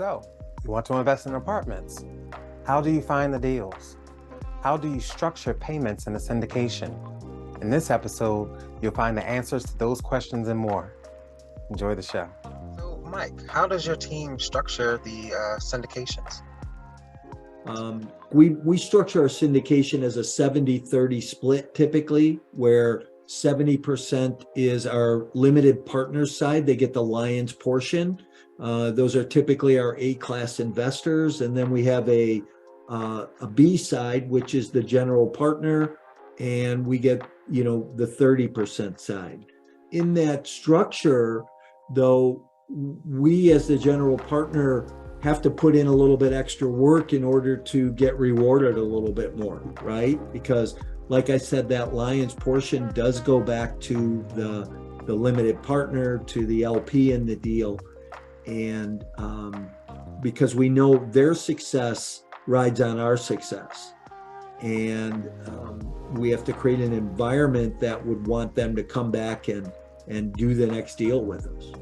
So, you want to invest in apartments? How do you find the deals? How do you structure payments in a syndication? In this episode, you'll find the answers to those questions and more. Enjoy the show. So, Mike, how does your team structure the syndications? We structure our syndication as a 70-30 split typically, where 70% is our limited partners side. They get the lion's portion. Those are typically our A-class investors. And then we have a B side, which is the general partner, and we get, the 30% side. In that structure, though, we as the general partner have to put in a little bit extra work in order to get rewarded a little bit more, right? Because like I said, that lion's portion does go back to the limited partner, to the LP in the deal. And because we know their success rides on our success. And we have to create an environment that would want them to come back and do the next deal with us.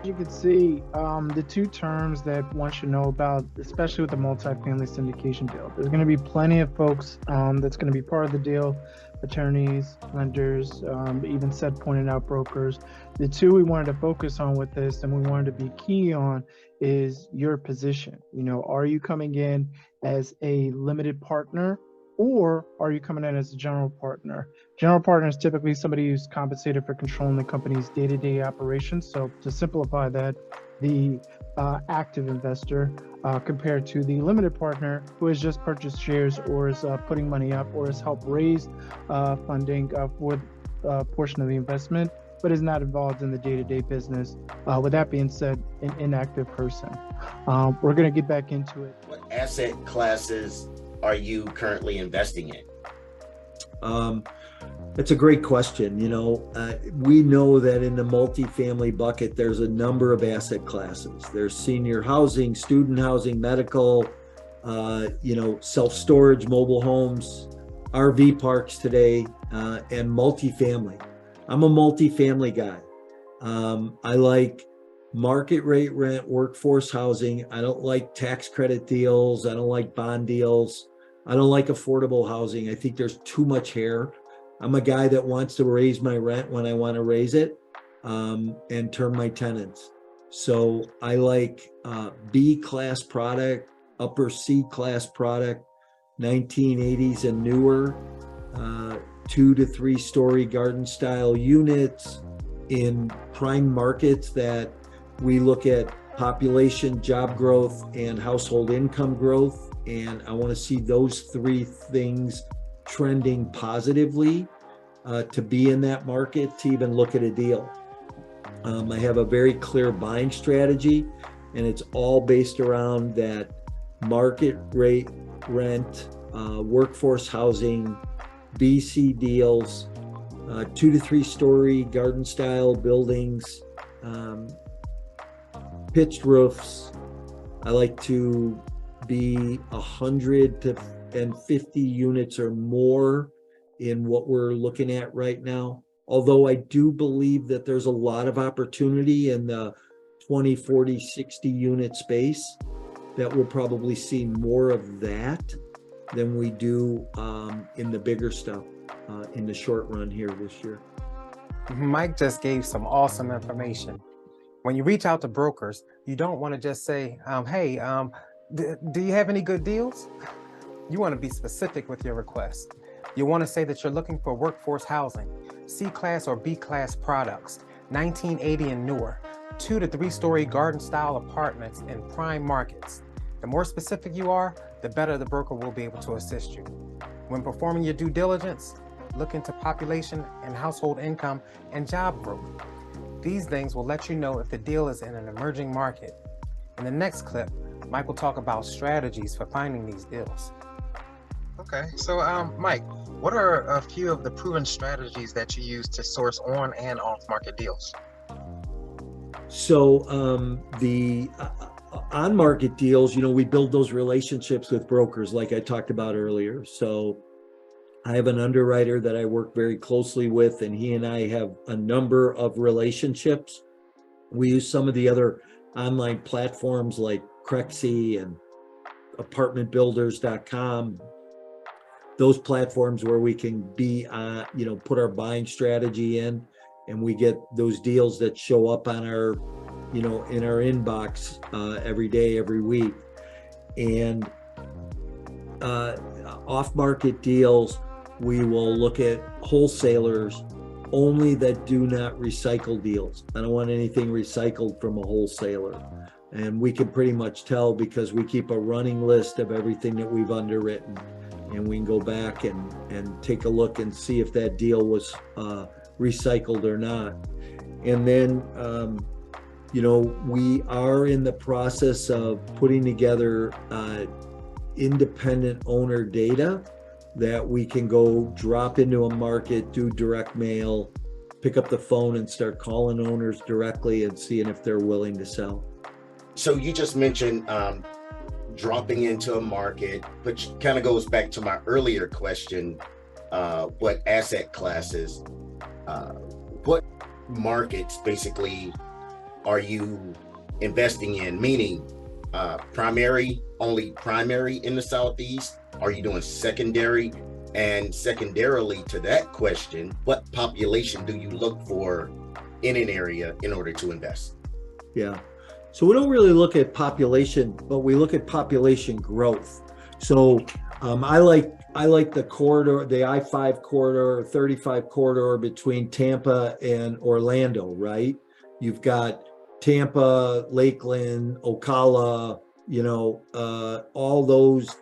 You can see the two terms that one should know about, especially with the multifamily syndication deal. There's going to be plenty of folks that's going to be part of the deal, attorneys, lenders, even pointed out brokers. The two we wanted to focus on with this and we wanted to be key on is your position. Are you coming in as a limited partner, or are you coming in as a general partner? General partner is typically somebody who's compensated for controlling the company's day-to-day operations. So to simplify that, the active investor compared to the limited partner who has just purchased shares or is putting money up or has helped raise funding for a portion of the investment, but is not involved in the day-to-day business. With that being said, an inactive person. We're going to get back into it. What asset classes are you currently investing in? That's a great question. We know that in the multifamily bucket, there's a number of asset classes. There's senior housing, student housing, medical, self-storage, mobile homes, RV parks today, and multifamily. I'm a multifamily guy. I like market rate rent, workforce housing. I don't like tax credit deals. I don't like bond deals. I don't like affordable housing. I think there's too much hair. I'm a guy that wants to raise my rent when I want to raise it and turn my tenants. So I like B-class product, upper C-class product, 1980s and newer, 2 to 3 story garden style units in prime markets that we look at population, job growth, and household income growth. And I want to see those 3 things trending positively to be in that market, to even look at a deal. I have a very clear buying strategy, and it's all based around that market rate rent, workforce housing, BC deals, 2 to 3 story garden style buildings, pitched roofs. I like to be 150 units or more in what we're looking at right now. Although I do believe that there's a lot of opportunity in the 20, 40, 60 unit space, that we'll probably see more of that than we do in the bigger stuff in the short run here this year. Mike just gave some awesome information. When you reach out to brokers, you don't want to just say, hey, do you have any good deals? You want to be specific with your request. You want to say that you're looking for workforce housing, C-class or B-class products, 1980 and newer, 2 to 3 story garden style apartments in prime markets. The more specific you are, the better the broker will be able to assist you. When performing your due diligence, look into population and household income and job growth. These things will let you know if the deal is in an emerging market. In the next clip, Mike will talk about strategies for finding these deals. Okay, so Mike, what are a few of the proven strategies that you use to source on and off market deals? So the on market deals, we build those relationships with brokers like I talked about earlier. So I have an underwriter that I work very closely with, and he and I have a number of relationships. We use some of the other online platforms like Crexy and apartmentbuilders.com, those platforms where we can be put our buying strategy in, and we get those deals that show up on our, in our inbox every day, every week. And off-market deals, we will look at wholesalers only that do not recycle deals. I don't want anything recycled from a wholesaler. And we can pretty much tell because we keep a running list of everything that we've underwritten. And we can go back and take a look and see if that deal was recycled or not. And then, we are in the process of putting together independent owner data that we can go drop into a market, do direct mail, pick up the phone and start calling owners directly and seeing if they're willing to sell. So you just mentioned dropping into a market, which kind of goes back to my earlier question, what asset classes, what markets basically are you investing in? Meaning only primary in the Southeast? Are you doing secondary? And secondarily to that question, what population do you look for in an area in order to invest? Yeah. So we don't really look at population, but we look at population growth. So I like the corridor, the I-5 corridor, 35 corridor between Tampa and Orlando, right? You've got Tampa, Lakeland, Ocala, all those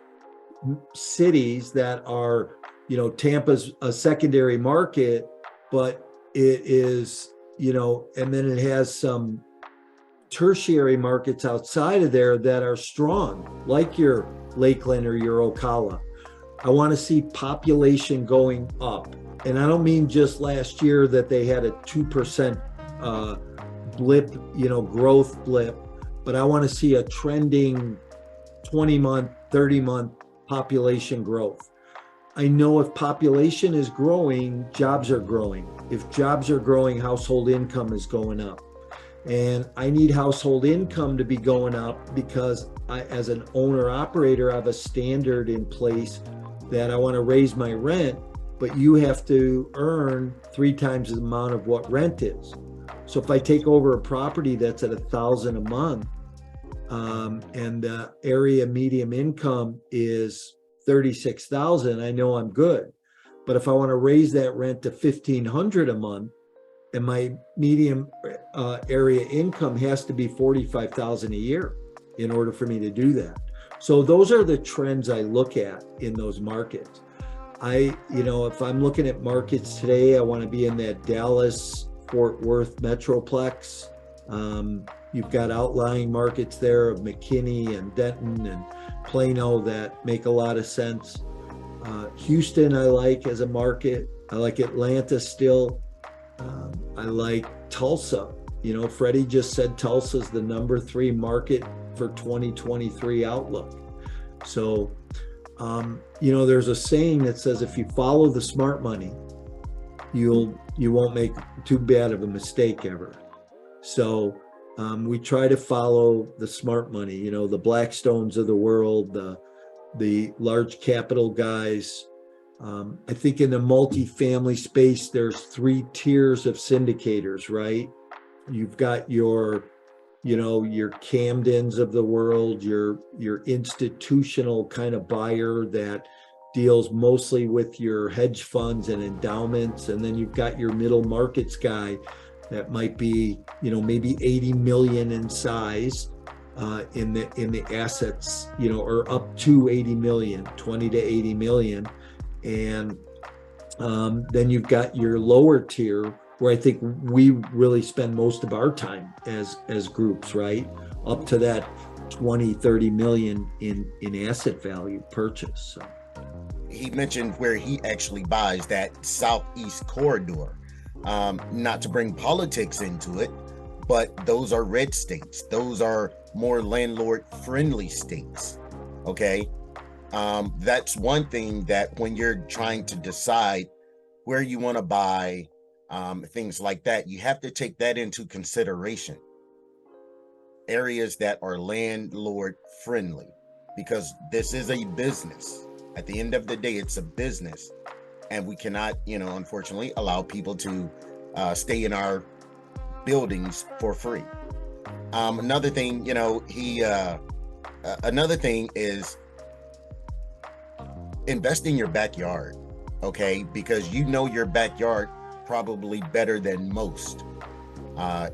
cities that are, Tampa's a secondary market, but it is, and then it has some tertiary markets outside of there that are strong, like your Lakeland or your Ocala. I want to see population going up. And I don't mean just last year that they had a 2% blip, growth blip, but I want to see a trending 20-month, 30-month population growth. I know if population is growing, jobs are growing. If jobs are growing, household income is going up. And I need household income to be going up because I, as an owner operator, I have a standard in place that I want to raise my rent, but you have to earn 3 times the amount of what rent is. So if I take over a property that's at $1,000 a month, and the area medium income is $36,000, I know I'm good. But if I want to raise that rent to $1,500 a month, and my medium area income has to be $45,000 a year in order for me to do that. So those are the trends I look at in those markets. If I'm looking at markets today, I want to be in that Dallas, Fort Worth metroplex. You've got outlying markets there of McKinney and Denton and Plano that make a lot of sense. Houston, I like as a market. I like Atlanta still. I like Tulsa. Freddie just said Tulsa's the number 3 market for 2023 outlook. So, there's a saying that says if you follow the smart money, you won't make too bad of a mistake ever. So we try to follow the smart money, the Blackstones of the world, the large capital guys. I think in the multifamily space, there's 3 tiers of syndicators, right? You've got your Camdens of the world, your institutional kind of buyer that deals mostly with your hedge funds and endowments. And then you've got your middle markets guy that might be, maybe 80 million in size in the assets, or up to 80 million, 20 to 80 million. And then you've got your lower tier where I think we really spend most of our time as groups, right? Up to that 20, 30 million in asset value purchase. So. He mentioned where he actually buys that Southeast corridor. Not to bring politics into it, but those are red states. Those are more landlord friendly states. Okay. That's one thing that when you're trying to decide where you want to buy, things like that, you have to take that into consideration. areas that are landlord friendly, because this is a business. At the end of the day, it's a business, and we cannot, unfortunately, allow people to stay in our buildings for free. Another thing, another thing is invest in your backyard, okay? Because your backyard probably better than most.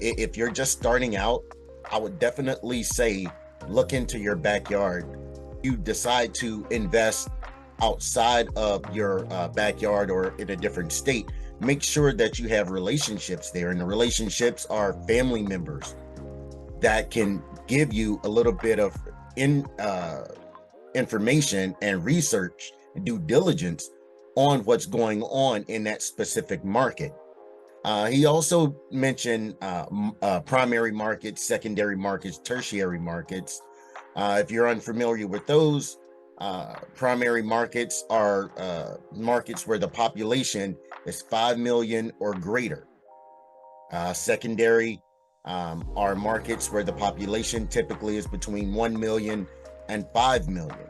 If you're just starting out, I would definitely say look into your backyard. You decide to invest outside of your backyard or in a different state, make sure that you have relationships there, and the relationships are family members that can give you a little bit of information and research and due diligence on what's going on in that specific market. He also mentioned primary markets, secondary markets, tertiary markets. If you're unfamiliar with those, primary markets are markets where the population is 5 million or greater. Secondary are markets where the population typically is between 1 million and 5 million.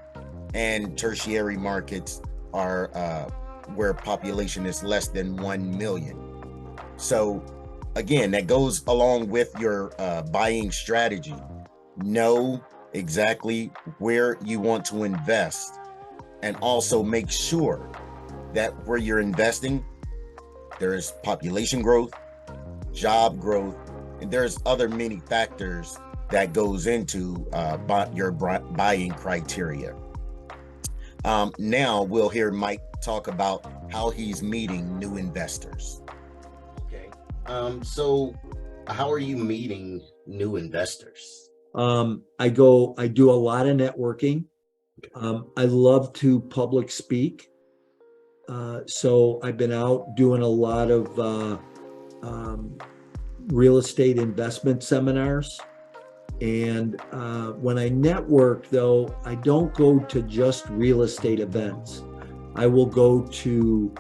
And tertiary markets are where population is less than 1 million. So again, that goes along with your buying strategy. Know exactly where you want to invest, and also make sure that where you're investing, there is population growth, job growth, and there's other many factors that goes into your buying criteria. Now we'll hear Mike talk about how he's meeting new investors. Okay. So how are you meeting new investors? I do a lot of networking. I love to public speak. So I've been out doing a lot of real estate investment seminars. And when I network, though, I don't go to just real estate events. I will go to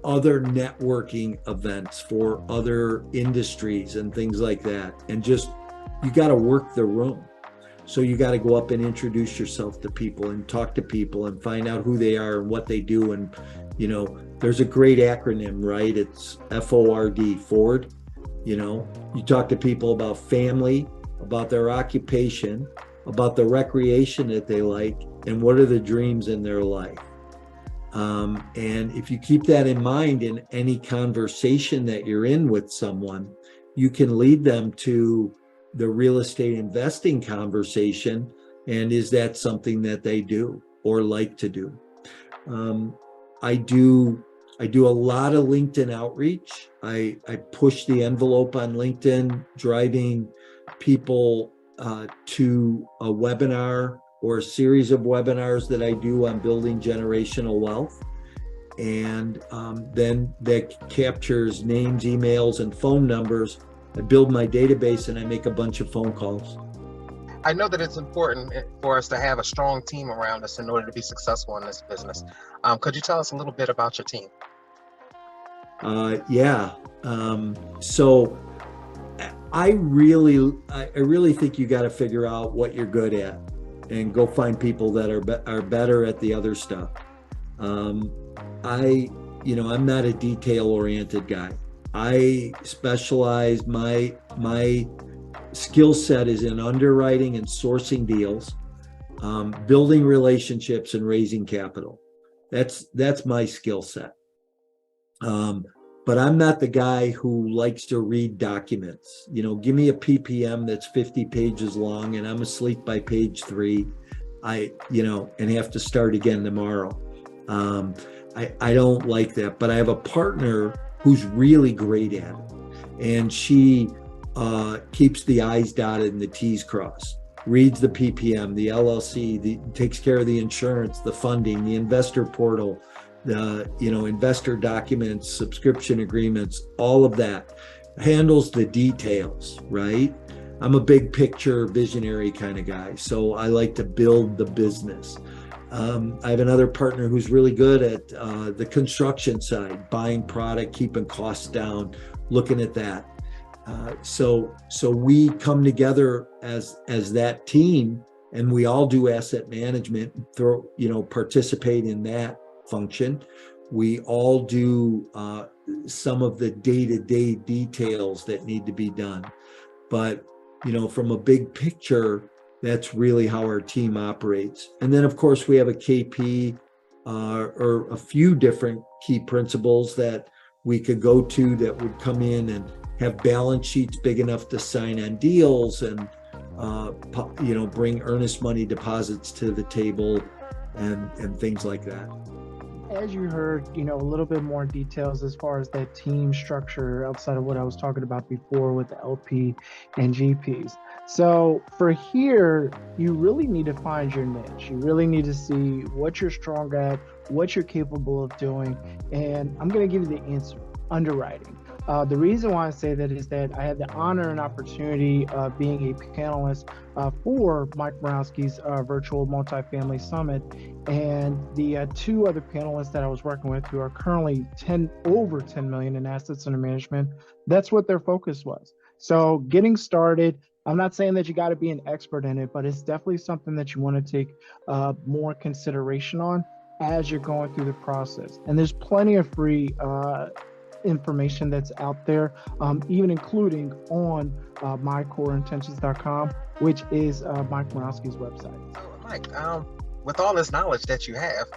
other networking events for other industries and things like that. And just, you got to work the room. So you got to go up and introduce yourself to people and talk to people and find out who they are and what they do. And, there's a great acronym, right? It's FORD, Ford. You talk to people about family, about their occupation, about the recreation that they like, and what are the dreams in their life. And if you keep that in mind in any conversation that you're in with someone, you can lead them to the real estate investing conversation. And is that something that they do or like to do? I do a lot of LinkedIn outreach. I push the envelope on LinkedIn, driving people to a webinar or a series of webinars that I do on building generational wealth. And then that captures names, emails, and phone numbers. I build my database and I make a bunch of phone calls. I know that it's important for us to have a strong team around us in order to be successful in this business. Could you tell us a little bit about your team? So I really think you got to figure out what you're good at and go find people that are better at the other stuff. I'm not a detail-oriented guy. I specialize, my skill set is in underwriting and sourcing deals, building relationships and raising capital. That's my skill set. But I'm not the guy who likes to read documents. Give me a PPM that's 50 pages long and I'm asleep by page 3, and have to start again tomorrow. I don't like that, but I have a partner who's really great at it. And she keeps the I's dotted and the T's crossed, reads the PPM, the LLC, takes care of the insurance, the funding, the investor portal, the investor documents, subscription agreements, all of that, handles the details, right? I'm a big picture visionary kind of guy, so I like to build the business. I have another partner who's really good at the construction side, buying product, keeping costs down, looking at that. So we come together as that team, and we all do asset management, participate in that function. We all do some of the day-to-day details that need to be done. But, from a big picture, that's really how our team operates. And then, of course, we have a KP or a few different key principles that we could go to that would come in and have balance sheets big enough to sign on deals and, bring earnest money deposits to the table and things like that. As you heard, a little bit more details as far as that team structure outside of what I was talking about before with the LP and GPs. So for here, you really need to find your niche. You really need to see what you're strong at, what you're capable of doing. And I'm going to give you the answer: underwriting. The reason why I say that is that I had the honor and opportunity of being a panelist for Mike Morawski's virtual multifamily summit. And the two other panelists that I was working with, who are currently over 10 million in assets under management, that's what their focus was. So getting started, I'm not saying that you got to be an expert in it, but it's definitely something that you want to take more consideration on as you're going through the process. And there's plenty of free information that's out there, even including on mycoreintentions.com, which is Mike Morawski's website. So, Mike, with all this knowledge that you have,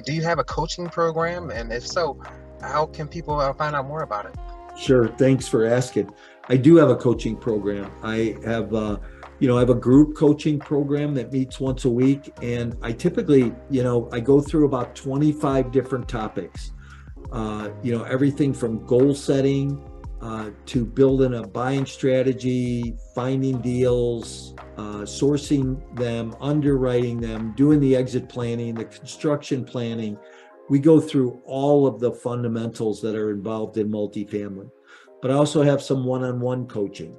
do you have a coaching program? And if so, how can people find out more about it? Sure. Thanks for asking. I do have a coaching program. I have, I have a group coaching program that meets once a week. And I typically, I go through about 25 different topics. Everything from goal setting to building a buying strategy, finding deals, sourcing them, underwriting them, doing the exit planning, the construction planning. We go through all of the fundamentals that are involved in multifamily. But I also have some one-on-one coaching,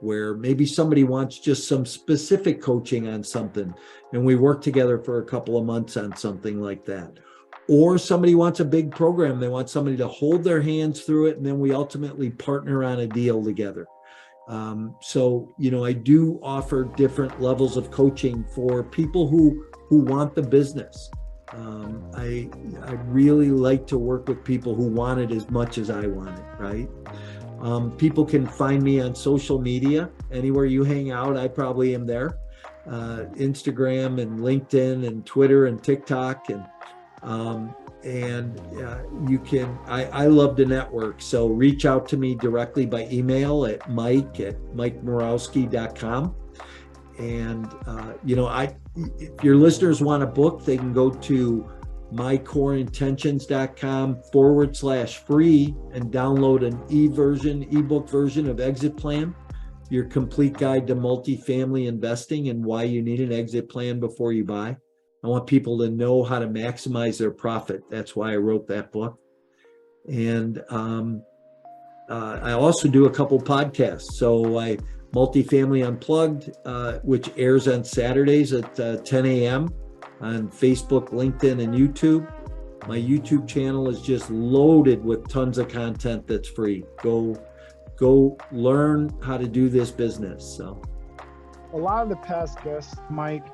where maybe somebody wants just some specific coaching on something, and we work together for a couple of months on something like that. Or somebody wants a big program. They want somebody to hold their hands through it, and then we ultimately partner on a deal together. So, I do offer different levels of coaching for people who want the business. I really like to work with people who want it as much as I want it, right? People can find me on social media. Anywhere you hang out, I probably am there. Instagram and LinkedIn and Twitter and TikTok you can, I love to network. So reach out to me directly by email at mike@mikemorawski.com. And, if your listeners want a book, they can go to mycoreintentions.com/free and download an ebook version of Exit Plan, your complete guide to multifamily investing and why you need an exit plan before you buy. I want people to know how to maximize their profit. That's why I wrote that book. And I also do a couple podcasts. So Multifamily Unplugged, which airs on Saturdays at 10 a.m. on Facebook, LinkedIn, and YouTube. My YouTube channel is just loaded with tons of content that's free. Go learn how to do this business. So A lot of the past guests, Mike,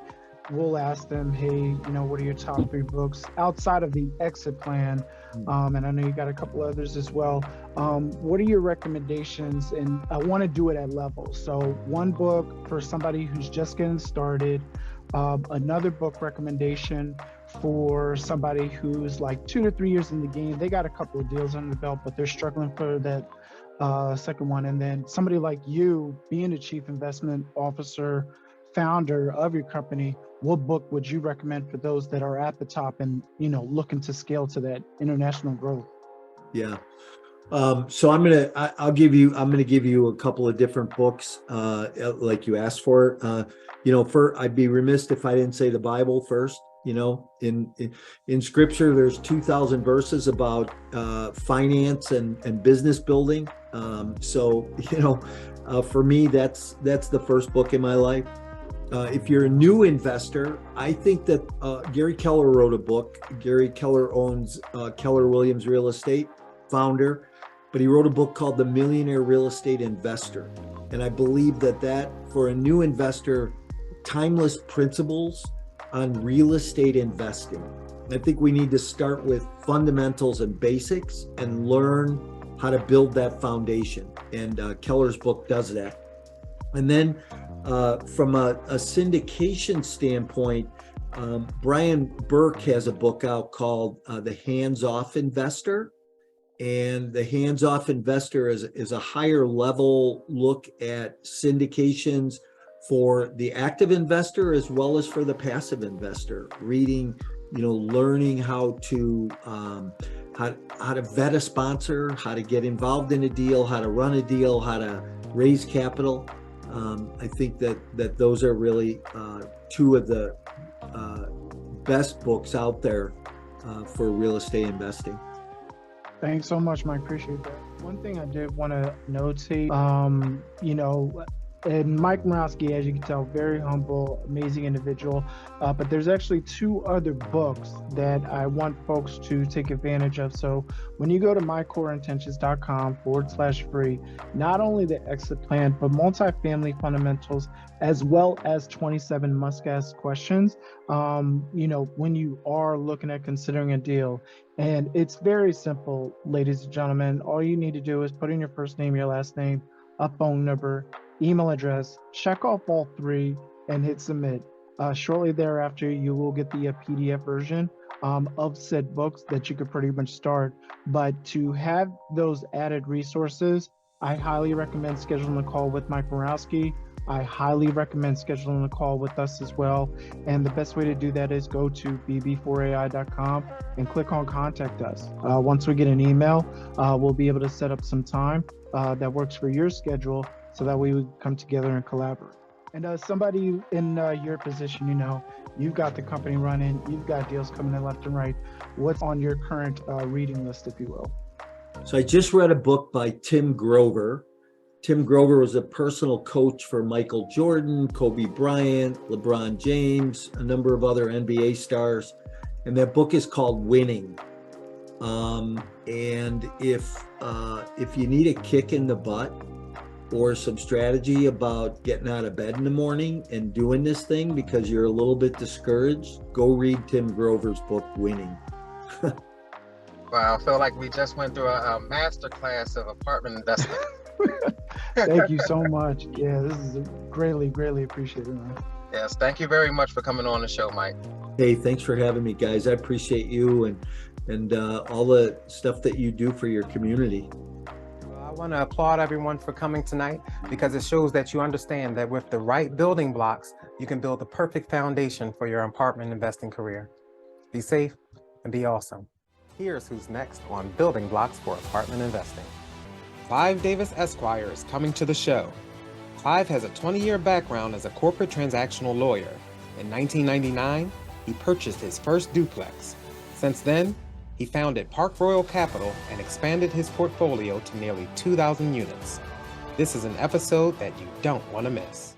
we'll ask them, hey, what are your top 3 books outside of the Exit Plan? And I know you got a couple others as well. What are your recommendations? And I want to do it at levels. So one book for somebody who's just getting started, another book recommendation for somebody who's like 2 to 3 years in the game. They got a couple of deals under the belt, but they're struggling for that second one. And then somebody like you, being a chief investment officer, founder of your company, what book would you recommend for those that are at the top and looking to scale to that international growth? Yeah. So I'm gonna give you a couple of different books, like you asked for. I'd be remiss if I didn't say the Bible first. In Scripture, there's 2,000 verses about finance and business building. For me, that's the first book in my life. If you're a new investor, I think that Gary Keller wrote a book. Gary Keller owns Keller Williams Real Estate, founder. but he wrote a book called The Millionaire Real Estate Investor. And I believe that for a new investor, timeless principles on real estate investing. I think we need to start with fundamentals and basics and learn how to build that foundation. And Keller's book does that. And then from a syndication standpoint, Brian Burke has a book out called The Hands-Off Investor. And The Hands-Off Investor is a higher level look at syndications for the active investor as well as for the passive investor. Reading, learning how to vet a sponsor, how to get involved in a deal, how to run a deal, how to raise capital. I think that those are really two of the best books out there for real estate investing. Thanks so much, Mike. Appreciate that. One thing I did want to notate, and Mike Morawski, as you can tell, very humble, amazing individual. But there's actually two other books that I want folks to take advantage of. So when you go to mycoreintentions.com/free, not only the exit plan, but multifamily fundamentals, as well as 27 must-ask questions, when you are looking at considering a deal. And it's very simple, ladies and gentlemen. All you need to do is put in your first name, your last name, a phone number, email address, check off all three, and hit submit. Shortly thereafter, you will get the PDF version of said books that you could pretty much start. But to have those added resources, I highly recommend scheduling a call with Mike Morawski. I highly recommend scheduling a call with us as well. And the best way to do that is go to bb4ai.com and click on contact us. Once we get an email, we'll be able to set up some time that works for your schedule, so that way we come together and collaborate. And somebody in your position, you've got the company running, you've got deals coming in left and right. What's on your current reading list, if you will? So I just read a book by Tim Grover. Tim Grover was a personal coach for Michael Jordan, Kobe Bryant, LeBron James, a number of other NBA stars. And that book is called Winning. And if you need a kick in the butt or some strategy about getting out of bed in the morning and doing this thing because you're a little bit discouraged, go read Tim Grover's book, Winning. Wow, I feel like we just went through a master class of apartment investment. Thank you so much. Yeah, this is greatly, greatly appreciated, man. Yes, thank you very much for coming on the show, Mike. Hey, thanks for having me, guys. I appreciate you and all the stuff that you do for your community. I want to applaud everyone for coming tonight, because it shows that you understand that with the right building blocks, you can build the perfect foundation for your apartment investing career. Be safe and be awesome. Here's who's next on Building Blocks for Apartment Investing. Clive Davis Esquire is coming to the show. Clive has a 20-year background as a corporate transactional lawyer. In 1999, he purchased his first duplex. Since then, he founded Park Royal Capital and expanded his portfolio to nearly 2,000 units. This is an episode that you don't want to miss.